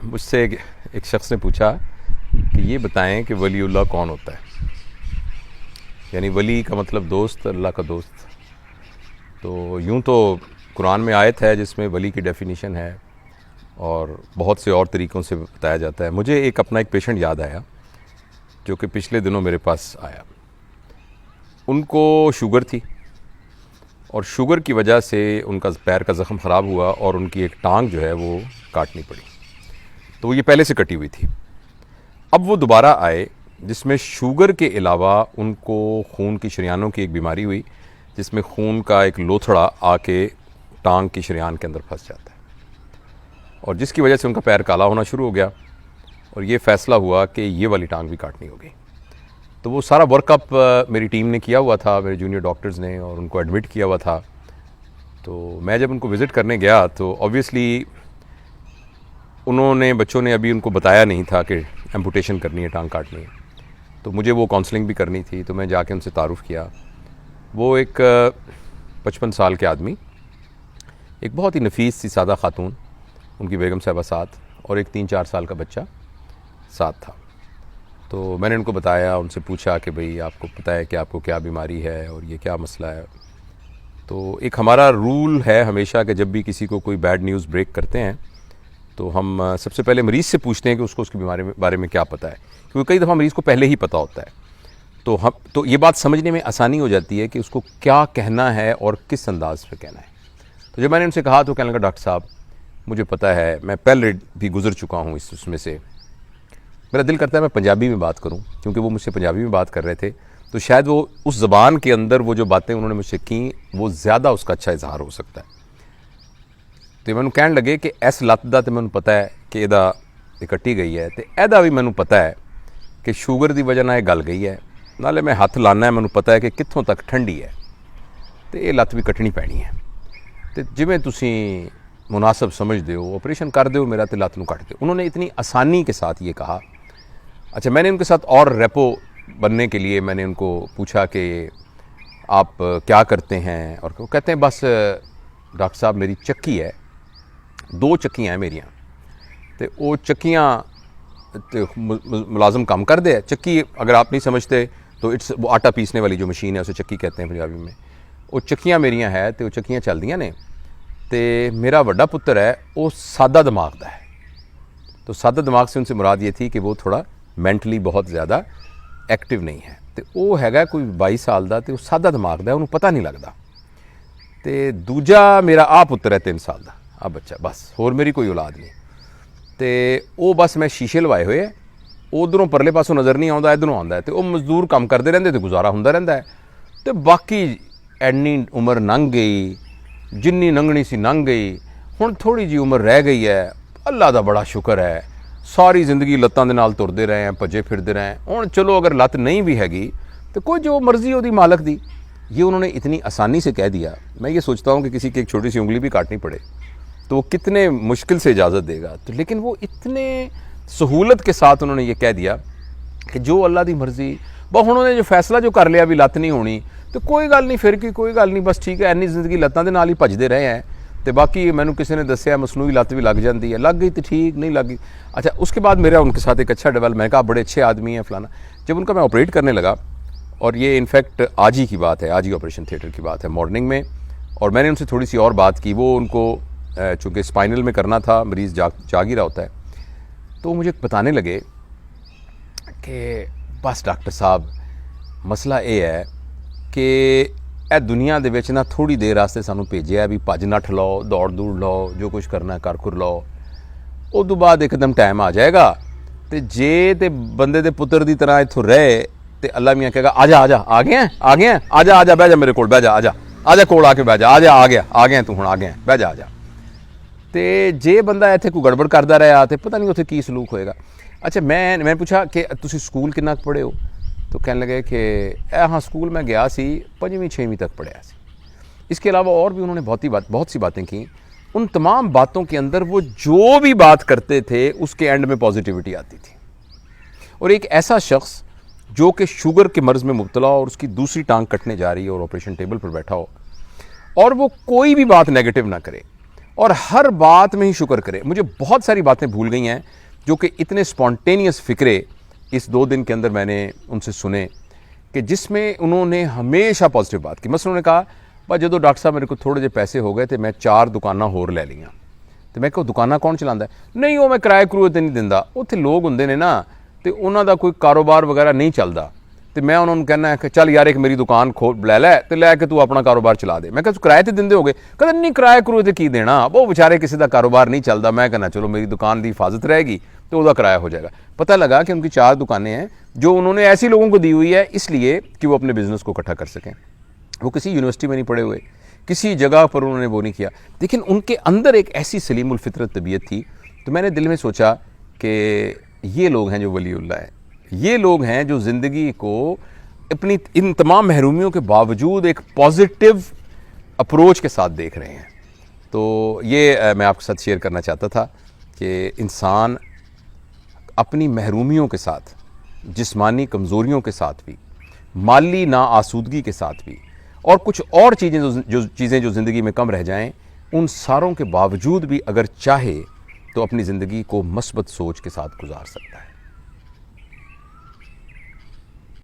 مجھ سے ایک شخص نے پوچھا کہ یہ بتائیں کہ ولی اللہ کون ہوتا ہے. یعنی ولی کا مطلب دوست، اللہ کا دوست. تو یوں تو قرآن میں آیت ہے جس میں ولی کی ڈیفینیشن ہے اور بہت سے اور طریقوں سے بتایا جاتا ہے. مجھے ایک پیشنٹ یاد آیا جو کہ پچھلے دنوں میرے پاس آیا. ان کو شوگر تھی اور شوگر کی وجہ سے ان کا پیر کا زخم خراب ہوا اور ان کی ایک ٹانگ جو ہے وہ کاٹنی پڑی. تو یہ پہلے سے کٹی ہوئی تھی. اب وہ دوبارہ آئے جس میں شوگر کے علاوہ ان کو خون کی شریانوں کی ایک بیماری ہوئی جس میں خون کا ایک لوتھڑا آ کے ٹانگ کی شریان کے اندر پھنس جاتا ہے اور جس کی وجہ سے ان کا پیر کالا ہونا شروع ہو گیا اور یہ فیصلہ ہوا کہ یہ والی ٹانگ بھی کاٹنی ہوگی. تو وہ سارا ورک اپ میری ٹیم نے کیا ہوا تھا، میرے جونیئر ڈاکٹرز نے، اور ان کو ایڈمٹ کیا ہوا تھا. تو میں جب ان کو وزٹ کرنے گیا تو آبویسلی بچوں نے ابھی ان کو بتایا نہیں تھا کہ ایمپوٹیشن کرنی ہے، ٹانگ کاٹنی ہے. تو مجھے وہ کاؤنسلنگ بھی کرنی تھی تو میں جا کے ان سے تعارف کیا. وہ ایک 55 سال کے آدمی، ایک بہت ہی نفیس سی سادہ خاتون، ان کی بیگم صاحبہ ساتھ، اور ایک 3-4 سال کا بچہ ساتھ تھا. تو میں نے ان کو بتایا، ان سے پوچھا کہ بھئی آپ کو پتہ ہے کہ آپ کو کیا بیماری ہے اور یہ کیا مسئلہ ہے. تو ایک ہمارا رول ہے ہمیشہ کہ جب بھی کسی کو کوئی بیڈ نیوز بریک کرتے ہیں تو ہم سب سے پہلے مریض سے پوچھتے ہیں کہ اس کو اس کے بارے میں کیا پتہ ہے، کیونکہ کئی دفعہ مریض کو پہلے ہی پتہ ہوتا ہے. تو یہ بات سمجھنے میں آسانی ہو جاتی ہے کہ اس کو کیا کہنا ہے اور کس انداز پہ کہنا ہے. تو جب میں نے ان سے کہا تو کہنے لگا ڈاکٹر صاحب مجھے پتہ ہے، میں پہلے بھی گزر چکا ہوں اس میں سے. میرا دل کرتا ہے میں پنجابی میں بات کروں کیونکہ وہ مجھ سے پنجابی میں بات کر رہے تھے تو شاید وہ اس زبان کے اندر وہ جو باتیں انہوں نے مجھ سے کیں وہ زیادہ اس کا اچھا اظہار ہو سکتا ہے. تو میں کہنے لگے کہ ایس لت دا تو مجھے پتہ ہے کہ یہ کٹی گئی ہے، تو ایدا بھی مجھے پتہ ہے کہ شوگر دی وجہ نال یہ گل گئی ہے، نالے میں ہاتھ لانا ہے، مجھے پتہ ہے کہ کتھوں تک ٹھنڈی ہے، تو یہ لت بھی کٹنی پینی ہے. تو جویں تسی مناسب سمجھ دیو آپریشن کر دیو میرا، تو لت نو کٹ دیو. انہوں نے اتنی آسانی کے ساتھ یہ کہا. اچھا، میں نے ان کے ساتھ اور ریپو بننے کے لیے میں نے ان کو پوچھا کہ آپ کیا کرتے ہیں، اور وہ کہتے ہیں بس ڈاکٹر صاحب میری چکی ہے، 2 چکیاں ہیں میریاں، تو وہ چکیاں ملازم کام کر دے. چکی اگر آپ نہیں سمجھتے تو وہ آٹا پیسنے والی جو مشین ہے اسے چکی کہتے ہیں پنجابی میں. وہ چکیاں میریاں ہے تو وہ چکیاں چل دیاں نے. تو میرا وڈا پتر ہے وہ سادہ دماغ دا ہے. تو سادہ دماغ سے ان سے مراد یہ تھی کہ وہ تھوڑا مینٹلی بہت زیادہ ایکٹیو نہیں ہے. تو وہ ہے کوئی 22 سال دا، تو وہ سادہ دماغ دا ہے، انہوں پتہ نہیں لگتا. تو دوجا میرا پتر ہے 3 سال دا، بچہ، بس ہور میری کوئی اولاد نہیں. تو وہ بس میں شیشے لوائے ہوئے، ادھروں پرلے پاسوں نظر نہیں آتا، ادھروں آتا ہے. تو وہ مزدور کام کرتے رہتے تو گزارا ہوتا رہتا ہے. تو باقی اینی عمر لنਘ گئی، جنی لنگنی سی لنਘ گئی، ہن تھوڑی جی عمر رہ گئی ہے. اللہ دا بڑا شکر ہے، ساری زندگی لتاں دے نال تردے رہے ہیں، بھجے پھردے رہے ہیں. ہن چلو اگر لت نہیں بھی ہے تو کوئی جو مرضی ہو دی مالک دی. یہ انہوں نے اتنی آسانی سے کہہ دیا. میں یہ سوچتا ہوں کہ کسی کی ایک چھوٹی سی انگلی بھی کاٹنی پڑے تو وہ کتنے مشکل سے اجازت دے گا. تو لیکن وہ اتنے سہولت کے ساتھ انہوں نے یہ کہہ دیا کہ جو اللہ دی مرضی. انہوں نے جو فیصلہ جو کر لیا بھی لت نہیں ہونی تو کوئی گل نہیں، پھر کی کوئی گل نہیں، بس ٹھیک ہے. اینی زندگی لتاں دے نال ہی بھجدے رہے ہیں. تو باقی مینوں کسی نے دسیا مصنوعی لت بھی لگ جاتی ہے، لگ گئی تو ٹھیک، نہیں لگ گئی. اچھا، اس کے بعد میرا ان کے ساتھ ایک اچھا ڈیولپ، میں کہا بڑے اچھے آدمی ہیں فلانا. جب ان کا میں آپریٹ کرنے لگا، اور یہ انفیکٹ آج ہی کی بات ہے، آج ہی آپریشن تھیٹر کی بات ہے، مارننگ میں، اور میں نے ان سے تھوڑی سی اور بات کی. وہ ان کو چونکہ اسپائنل میں کرنا تھا، مریض جاگ ہی رہا ہوتا ہے. تو مجھے بتانے لگے کہ بس ڈاکٹر صاحب مسئلہ یہ ہے کہ اے دنیا دے وچ نا تھوڑی دیر واسطے سانوں بھیجیا بھی بھج نٹھ لو، دوڑ لو، جو کچھ کرنا ہے کر لو. ادو بعد ایک دم ٹائم آ جائے گا تے جے تے بندے دے پتر دی طرح اتھوں رہے تے اللہ میاں کہے گا آ جا آ گیا آ جا بہ جا میرے کول، بہ جا، آ جا کول آ کے بہ جا، آ گیا تو ہن آ گیا، بہ جا. تے جے بندہ ایتھے کوئی گڑبڑ کردا رہا تے پتہ نہیں اتھے کی سلوک ہوئے گا. اچھا، میں پوچھا کہ تسی سکول کنا پڑھے ہو؟ تو کہنے لگے کہ ہاں سکول میں گیا سی، 5ویں 6ویں تک پڑھیا سی. اس کے علاوہ اور بھی انہوں نے بہت سی باتیں کیں. ان تمام باتوں کے اندر وہ جو بھی بات کرتے تھے اس کے اینڈ میں پازیٹیوٹی آتی تھی. اور ایک ایسا شخص جو کہ شوگر کے مرض میں مبتلا ہو اور اس کی دوسری ٹانگ کٹنے جا رہی ہے اور آپریشن ٹیبل پر بیٹھا ہو، اور وہ کوئی بھی بات نیگیٹو نہ کرے، اور ہر بات میں ہی شکر کرے. مجھے بہت ساری باتیں بھول گئی ہیں جو کہ اتنے سپونٹینیس فکرے اس 2 دن کے اندر میں نے ان سے سنے کہ جس میں انہوں نے ہمیشہ پازیٹیو بات کی. مثلا انہوں نے کہا بھائی جدو ڈاکٹر صاحب میرے کو تھوڑے جے پیسے ہو گئے تو میں 4 دکاناں ہور لے لیاں. تو میں کہو دکاناں کون چلاتا ہے؟ نہیں وہ میں کرائے کرائے تے نہیں دیندا. اتنے لوگ ہوندے نے نا تو انہوں دا کوئی کاروبار وغیرہ نہیں چلتا. تو میں انہوں نے کہنا ہے کہ چل یار ایک میری دکان لے لے تو لے کے تو اپنا کاروبار چلا دے. میں کہا کرائے تے دیندے ہو گے؟ کہتے نہیں کرائے کرائے تے کی دینا، وہ بیچارے کسی دا کاروبار نہیں چلتا. میں کہنا چلو میری دکان دی حفاظت رہے گی تو وہ کرایہ ہو جائے گا. پتہ لگا کہ ان کی 4 دکانیں ہیں جو انہوں نے ایسی لوگوں کو دی ہوئی ہے اس لیے کہ وہ اپنے بزنس کو اکٹھا کر سکیں. وہ کسی یونیورسٹی میں نہیں پڑھے ہوئے، کسی جگہ پر انہوں نے وہ نہیں کیا، لیکن ان کے اندر ایک ایسی سلیم الفطرت طبیعت تھی. تو میں نے دل میں سوچا کہ یہ لوگ ہیں جو ولی اللہ ہے، یہ لوگ ہیں جو زندگی کو اپنی ان تمام محرومیوں کے باوجود ایک پازیٹیو اپروچ کے ساتھ دیکھ رہے ہیں. تو یہ میں آپ کے ساتھ شیئر کرنا چاہتا تھا کہ انسان اپنی محرومیوں کے ساتھ، جسمانی کمزوریوں کے ساتھ بھی، مالی ناآسودگی کے ساتھ بھی، اور کچھ اور چیزیں جو زندگی میں کم رہ جائیں، ان ساروں کے باوجود بھی اگر چاہے تو اپنی زندگی کو مثبت سوچ کے ساتھ گزار سکتا ہے.